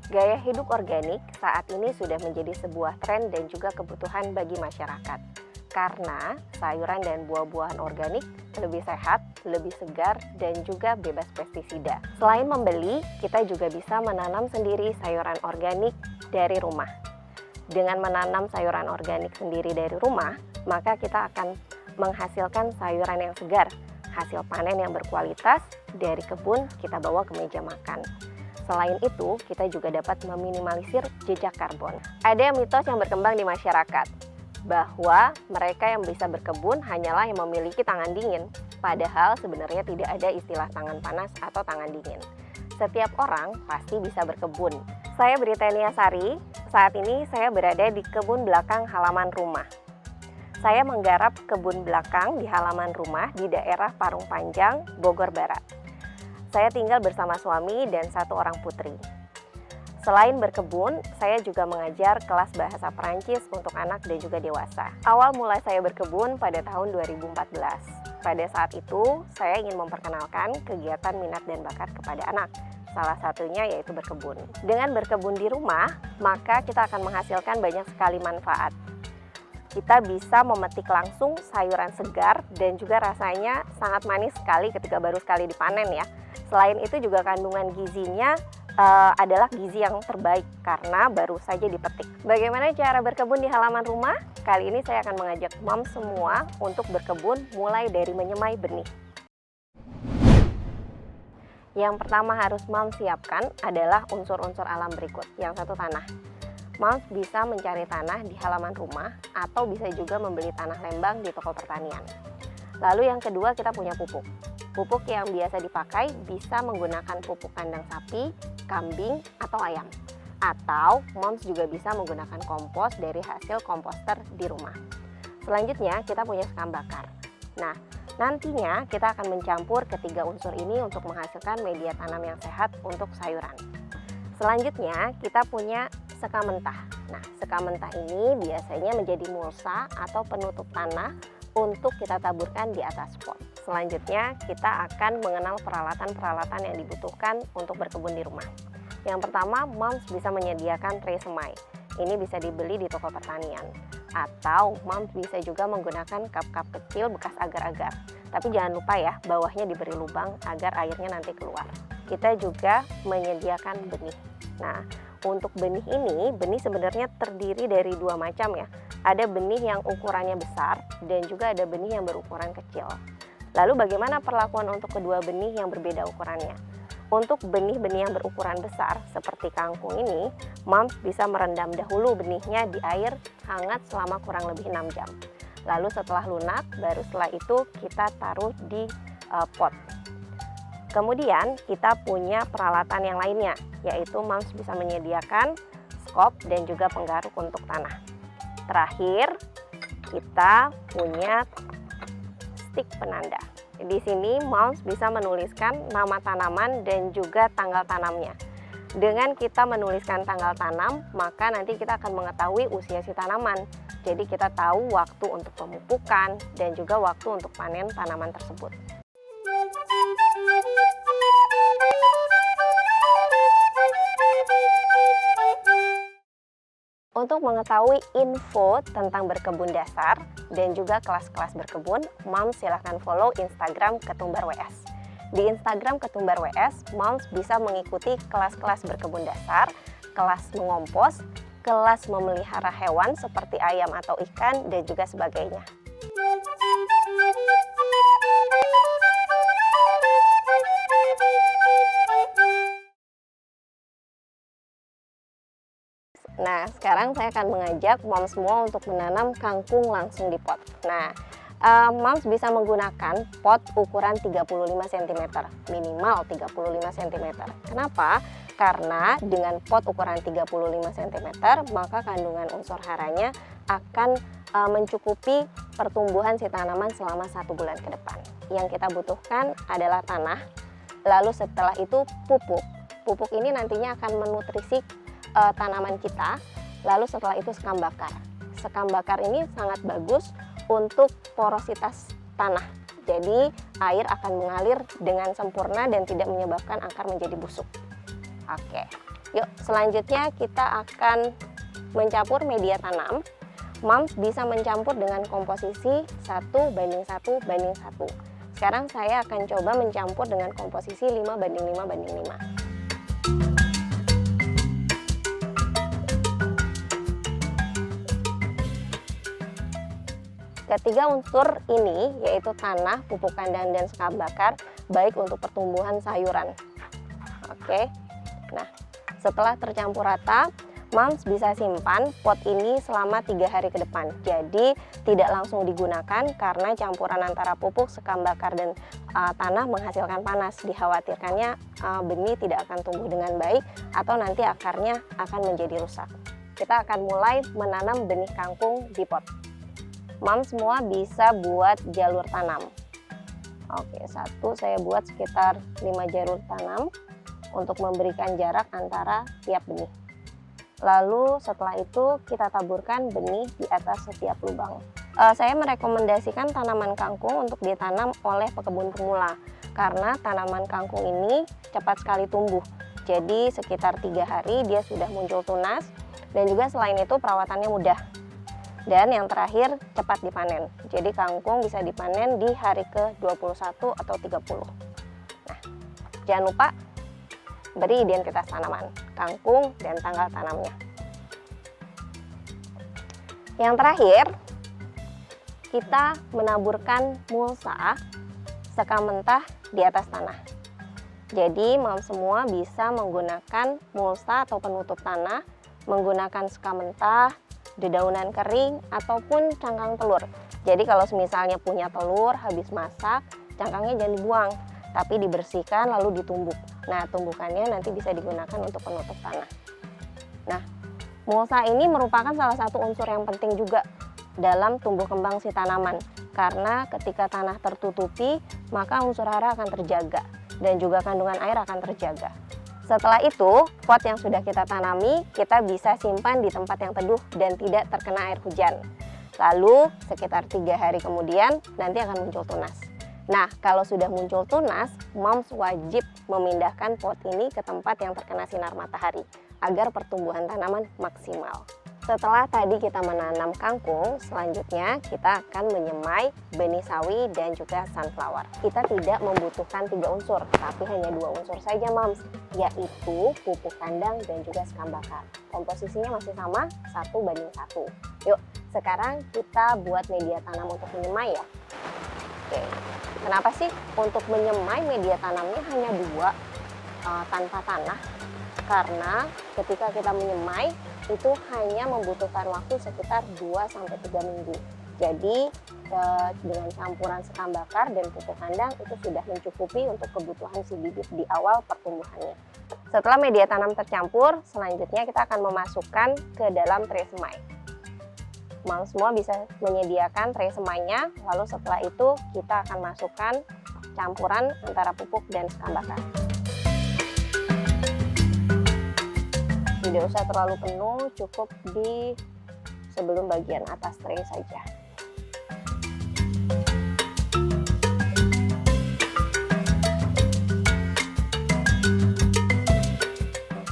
Gaya hidup organik saat ini sudah menjadi sebuah tren dan juga kebutuhan bagi masyarakat. Karena sayuran dan buah-buahan organik lebih sehat, lebih segar, dan juga bebas pestisida. Selain membeli, kita juga bisa menanam sendiri sayuran organik dari rumah. Dengan menanam sayuran organik sendiri dari rumah, maka kita akan menghasilkan sayuran yang segar, hasil panen yang berkualitas dari kebun kita bawa ke meja makan. Selain itu, kita juga dapat meminimalisir jejak karbon. Ada mitos yang berkembang di masyarakat, bahwa mereka yang bisa berkebun hanyalah yang memiliki tangan dingin. Padahal sebenarnya tidak ada istilah tangan panas atau tangan dingin. Setiap orang pasti bisa berkebun. Saya Britania Sari, saat ini saya berada di kebun belakang halaman rumah. Saya menggarap kebun belakang di halaman rumah di daerah Parung Panjang, Bogor Barat. Saya tinggal bersama suami dan satu orang putri. Selain berkebun, saya juga mengajar kelas bahasa Perancis untuk anak dan juga dewasa. Awal mulai saya berkebun pada tahun 2014. Pada saat itu, saya ingin memperkenalkan kegiatan minat dan bakat kepada anak. Salah satunya yaitu berkebun. Dengan berkebun di rumah, maka kita akan menghasilkan banyak sekali manfaat. Kita bisa memetik langsung sayuran segar dan juga rasanya sangat manis sekali ketika baru sekali dipanen ya. Selain itu juga kandungan gizinya adalah gizi yang terbaik karena baru saja dipetik. Bagaimana cara berkebun di halaman rumah? Kali ini saya akan mengajak mom semua untuk berkebun mulai dari menyemai benih. Yang pertama harus mom siapkan adalah unsur-unsur alam berikut. Yang satu, tanah. Moms bisa mencari tanah di halaman rumah atau bisa juga membeli tanah lembang di toko pertanian. Lalu yang kedua, kita punya pupuk. Pupuk yang biasa dipakai bisa menggunakan pupuk kandang sapi, kambing, atau ayam. Atau moms juga bisa menggunakan kompos dari hasil komposter di rumah. Selanjutnya kita punya sekam bakar. Nah, nantinya kita akan mencampur ketiga unsur ini untuk menghasilkan media tanam yang sehat untuk sayuran. Selanjutnya kita punya sekam mentah. Nah, sekam mentah ini biasanya menjadi mulsa atau penutup tanah untuk kita taburkan di atas pot. Selanjutnya kita akan mengenal peralatan-peralatan yang dibutuhkan untuk berkebun di rumah. Yang pertama, moms bisa menyediakan tray semai. Ini bisa dibeli di toko pertanian. Atau moms bisa juga menggunakan cup-cup kecil bekas agar-agar. Tapi jangan lupa ya, bawahnya diberi lubang agar airnya nanti keluar. Kita juga menyediakan benih. Nah, untuk benih ini, benih sebenarnya terdiri dari dua macam ya. Ada benih yang ukurannya besar dan juga ada benih yang berukuran kecil. Lalu bagaimana perlakuan untuk kedua benih yang berbeda ukurannya? Untuk benih-benih yang berukuran besar seperti kangkung ini, moms bisa merendam dahulu benihnya di air hangat selama kurang lebih 6 jam. Lalu setelah lunak, baru setelah itu kita taruh di pot. Kemudian kita punya peralatan yang lainnya, yaitu moms bisa menyediakan skop dan juga penggaruk untuk tanah. Terakhir, kita punya stik penanda. Di sini moms bisa menuliskan nama tanaman dan juga tanggal tanamnya. Dengan kita menuliskan tanggal tanam, maka nanti kita akan mengetahui usia si tanaman. Jadi kita tahu waktu untuk pemupukan dan juga waktu untuk panen tanaman tersebut. Untuk mengetahui info tentang berkebun dasar dan juga kelas-kelas berkebun, moms silahkan follow Instagram Ketumbar WS. Di Instagram Ketumbar WS, moms bisa mengikuti kelas-kelas berkebun dasar, kelas mengompos, kelas memelihara hewan seperti ayam atau ikan, dan juga sebagainya. Nah, sekarang saya akan mengajak moms semua untuk menanam kangkung langsung di pot. Nah, moms bisa menggunakan pot ukuran 35 cm, minimal 35 cm. Kenapa? Karena dengan pot ukuran 35 cm, maka kandungan unsur haranya akan mencukupi pertumbuhan si tanaman selama 1 bulan ke depan. Yang kita butuhkan adalah tanah, lalu setelah itu pupuk. Pupuk ini nantinya akan menutrisi tanaman kita, lalu setelah itu sekam bakar. Sekam bakar ini sangat bagus untuk porositas tanah. Jadi air akan mengalir dengan sempurna dan tidak menyebabkan akar menjadi busuk. Oke, Yuk, selanjutnya kita akan mencampur media tanam. Moms bisa mencampur dengan komposisi 1:1:1. Sekarang saya akan coba mencampur dengan komposisi 5:5:5. Ketiga unsur ini yaitu tanah, pupuk kandang, dan sekam bakar baik untuk pertumbuhan sayuran. Oke. Nah, setelah tercampur rata, Moms bisa simpan pot ini selama 3 hari ke depan. Jadi tidak langsung digunakan karena campuran antara pupuk, sekam bakar, dan tanah menghasilkan panas. Dikhawatirkannya benih tidak akan tumbuh dengan baik atau nanti akarnya akan menjadi rusak. Kita akan mulai menanam benih kangkung di pot. Moms semua bisa buat jalur tanam. Oke, saya buat sekitar 5 jalur tanam untuk memberikan jarak antara tiap benih. Lalu setelah itu kita taburkan benih di atas setiap lubang. Saya merekomendasikan tanaman kangkung untuk ditanam oleh pekebun pemula karena tanaman kangkung ini cepat sekali tumbuh. Jadi sekitar 3 hari dia sudah muncul tunas, dan juga selain itu perawatannya mudah. Dan yang terakhir, cepat dipanen. Jadi kangkung bisa dipanen di hari ke-21 atau 30. Nah, jangan lupa beri identitas tanaman, kangkung, dan tanggal tanamnya. Yang terakhir, kita menaburkan mulsa sekam mentah di atas tanah. Jadi Moms semua bisa menggunakan mulsa atau penutup tanah, menggunakan sekam mentah, dedaunan kering, ataupun cangkang telur. Jadi kalau misalnya punya telur habis masak, cangkangnya jangan dibuang, tapi dibersihkan lalu ditumbuk. Nah, tumbukannya nanti bisa digunakan untuk penutup tanah. Nah, mulsa ini merupakan salah satu unsur yang penting juga dalam tumbuh kembang si tanaman, karena ketika tanah tertutupi, maka unsur hara akan terjaga dan juga kandungan air akan terjaga. Setelah itu, pot yang sudah kita tanami, kita bisa simpan di tempat yang teduh dan tidak terkena air hujan. Lalu, sekitar 3 hari kemudian, nanti akan muncul tunas. Nah, kalau sudah muncul tunas, Moms wajib memindahkan pot ini ke tempat yang terkena sinar matahari, agar pertumbuhan tanaman maksimal. Setelah tadi kita menanam kangkung, selanjutnya kita akan menyemai benih sawi dan juga sunflower. Kita tidak membutuhkan 3 unsur, tapi hanya 2 unsur saja Moms, yaitu pupuk kandang dan juga sekam bakar. Komposisinya masih sama, 1:1. Yuk, sekarang kita buat media tanam untuk menyemai ya. Oke, kenapa sih untuk menyemai media tanamnya hanya 2 tanpa tanah? Karena ketika kita menyemai, itu hanya membutuhkan waktu sekitar 2-3 minggu. Jadi dengan campuran sekam bakar dan pupuk kandang itu sudah mencukupi untuk kebutuhan si bibit di awal pertumbuhannya. Setelah media tanam tercampur, selanjutnya kita akan memasukkan ke dalam tray semai. Moms semua bisa menyediakan tray semainya, lalu setelah itu kita akan masukkan campuran antara pupuk dan sekam bakar. Tidak usah terlalu penuh, cukup di sebelum bagian atas tray saja.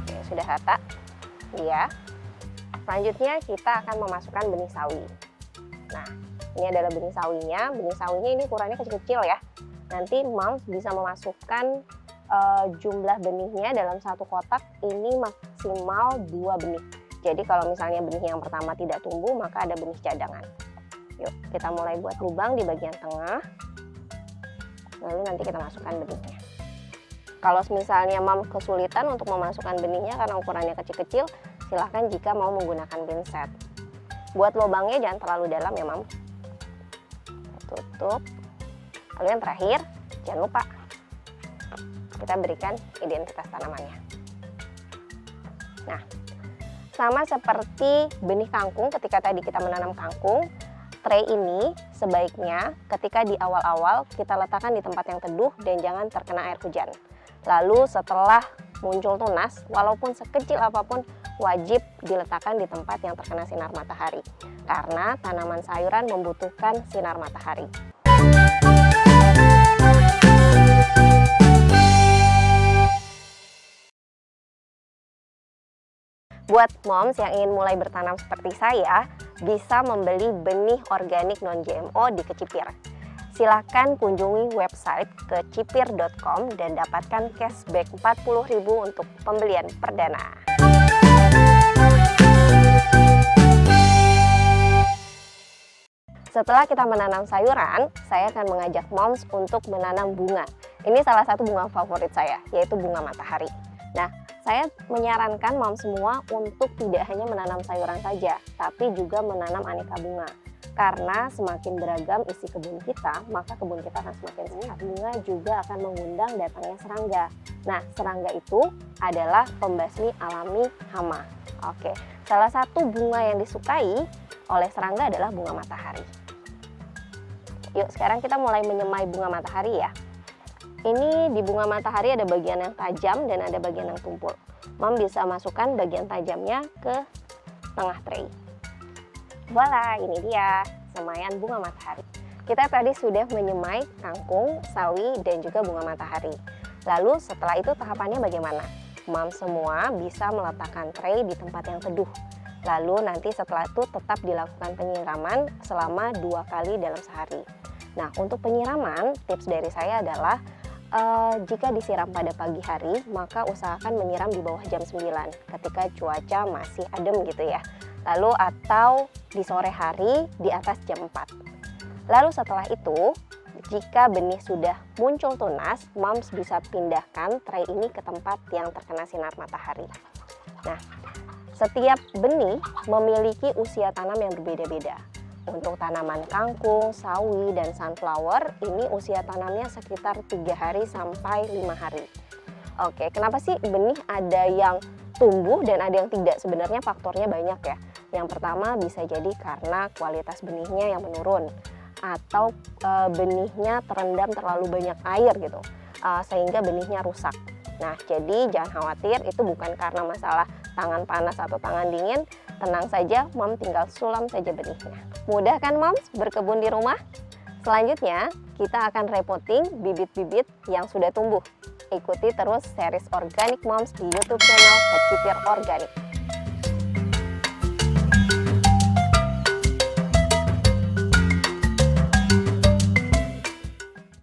Oke, sudah rata ya. Selanjutnya kita akan memasukkan benih sawi. Nah, ini adalah benih sawinya. Benih sawinya ini ukurannya kecil-kecil ya. Nanti Moms bisa memasukkan jumlah benihnya dalam satu kotak ini maksimal 2 benih. Jadi kalau misalnya benih yang pertama tidak tumbuh, maka ada benih cadangan. Yuk, kita mulai buat lubang di bagian tengah. Lalu nanti kita masukkan benihnya. Kalau misalnya Moms kesulitan untuk memasukkan benihnya karena ukurannya kecil-kecil, silahkan jika mau menggunakan pinset. Buat lubangnya jangan terlalu dalam ya Moms. Tutup. Lalu yang terakhir, jangan lupa kita berikan identitas tanamannya. Nah, sama seperti benih kangkung ketika tadi kita menanam kangkung, tray ini sebaiknya ketika di awal-awal kita letakkan di tempat yang teduh dan jangan terkena air hujan. Lalu setelah muncul tunas, walaupun sekecil apapun, wajib diletakkan di tempat yang terkena sinar matahari. Karena tanaman sayuran membutuhkan sinar matahari. Buat moms yang ingin mulai bertanam seperti saya, bisa membeli benih organik non-GMO di Kecipir. Silakan kunjungi website kecipir.com dan dapatkan cashback 40.000 untuk pembelian perdana. Setelah kita menanam sayuran, saya akan mengajak moms untuk menanam bunga. Ini salah satu bunga favorit saya, yaitu bunga matahari. Nah, saya menyarankan moms semua untuk tidak hanya menanam sayuran saja, tapi juga menanam aneka bunga. Karena semakin beragam isi kebun kita, maka kebun kita akan semakin sehat. Bunga juga akan mengundang datangnya serangga. Nah, serangga itu adalah pembasmi alami hama. Oke, salah satu bunga yang disukai oleh serangga adalah bunga matahari. Yuk, sekarang kita mulai menyemai bunga matahari ya. Ini di bunga matahari ada bagian yang tajam dan ada bagian yang tumpul. Mom bisa masukkan bagian tajamnya ke tengah tray. Voila, ini dia semaian bunga matahari. Kita tadi sudah menyemai kangkung, sawi, dan juga bunga matahari. Lalu setelah itu tahapannya bagaimana? Mom semua bisa meletakkan tray di tempat yang teduh. Lalu nanti setelah itu tetap dilakukan penyiraman selama 2 kali dalam sehari. Nah, untuk penyiraman, tips dari saya adalah jika disiram pada pagi hari, maka usahakan menyiram di bawah jam 9 ketika cuaca masih adem gitu ya. Lalu atau di sore hari di atas jam 4. Lalu setelah itu, jika benih sudah muncul tunas, moms bisa pindahkan tray ini ke tempat yang terkena sinar matahari. Nah, setiap benih memiliki usia tanam yang berbeda-beda. Untuk tanaman kangkung, sawi, dan sunflower, ini usia tanamnya sekitar 3 hari sampai 5 hari. Oke, kenapa sih benih ada yang tumbuh dan ada yang tidak? Sebenarnya faktornya banyak ya. Yang pertama bisa jadi karena kualitas benihnya yang menurun, atau benihnya terendam terlalu banyak air gitu, sehingga benihnya rusak. Nah, jadi jangan khawatir, itu bukan karena masalah tangan panas atau tangan dingin. Tenang saja, mom tinggal sulam saja benihnya. Mudah kan moms berkebun di rumah? Selanjutnya, kita akan repotting bibit-bibit yang sudah tumbuh. Ikuti terus series Organic Moms di YouTube channel Kecipir Organik.